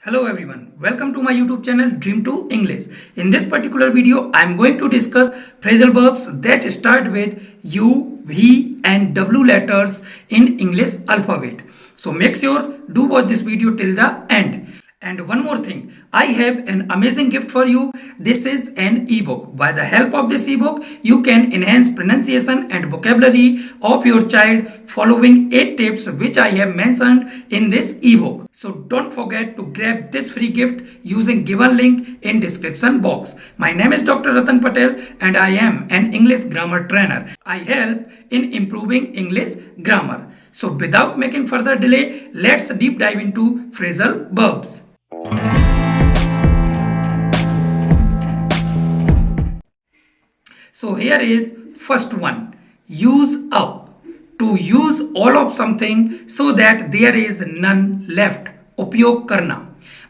Hello everyone, welcome to my YouTube channel Dream to English. In this particular video, I am going to discuss phrasal verbs that start with U, V and W letters in English alphabet. So make sure do watch this video till the end. And one more thing, I have an amazing gift for you. This is an ebook. By the help of this ebook, you can enhance pronunciation and vocabulary of your child following 8 tips which I have mentioned in this ebook. So don't forget to grab this free gift using given link in description box. My name is Dr. Ratan Patel and I am an English grammar trainer. I help in improving English grammar. So without making further delay, let's deep dive into phrasal verbs. So here is first one, use up. To use all of something so that there is none left. उपयोग करना.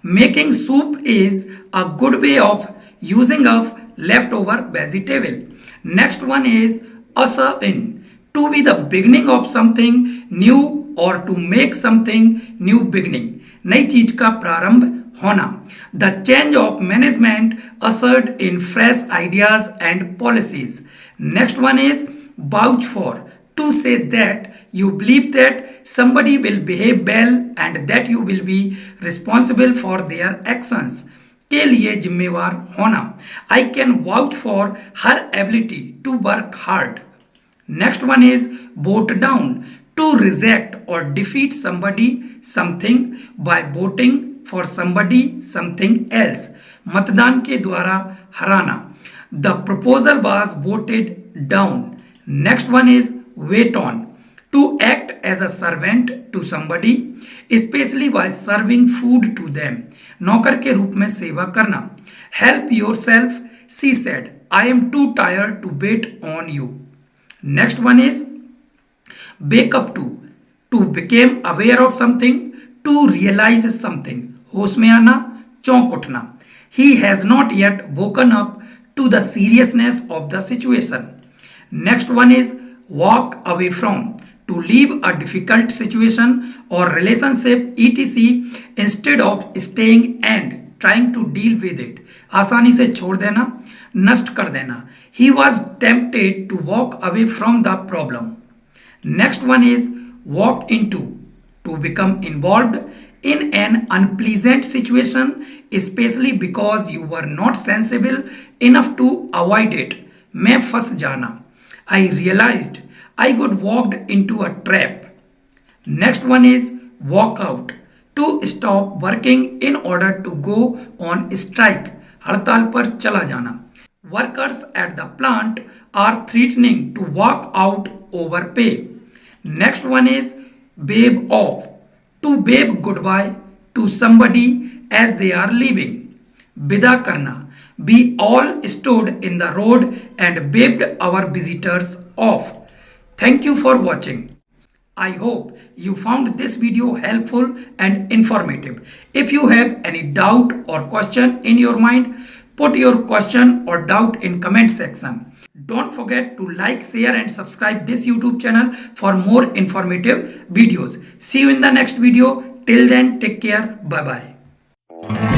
Making soup is a good way of using up leftover vegetable. Next one is usher in. To be the beginning of something new or to make something new beginning. नई चीज का प्रारंभ होना. The change of management ushered in fresh ideas and policies. Next one is vouch for. To say that you believe that somebody will behave well and that you will be responsible for their actions. के लिए जिम्मेवार होना. I can vouch for her ability to work hard. Next one is vote down. To reject or defeat somebody something by voting for somebody something else. मतदान के द्वारा हराना. The proposal was voted down. Next one is wait on. To act as a servant to somebody, especially by serving food to them. नौकर के रूप में सेवा करना. Help yourself, she said. I am too tired to wait on you. Next one is wake up to. To become aware of something, to realize something. होश में आना, चौंक उठना. He has not yet woken up to the seriousness of the situation. Next one is walk away from. To leave a difficult situation or relationship etc. instead of staying and trying to deal with it. आसानी से छोड़ देना, नष्ट कर देना. He was tempted to walk away from the problem. Next one is walk into. To become involved in an unpleasant situation, especially because you were not sensible enough to avoid it. मैं फंस जाना. I realized I would walked into a trap. Next one is walk out. To stop working in order to go on strike. हड़ताल पर चला जाना. Workers at the plant are threatening to walk out over pay. Next one is wave off. To wave goodbye to somebody as they are leaving. विदा करना. We all stood in the road and waved our visitors off. Thank you for watching. I hope you found this video helpful and informative. If you have any doubt or question in your mind, put your question or doubt in comment section. Don't forget to like, share and subscribe this YouTube channel for more informative videos. See you in the next video. Till then, take care. Bye bye.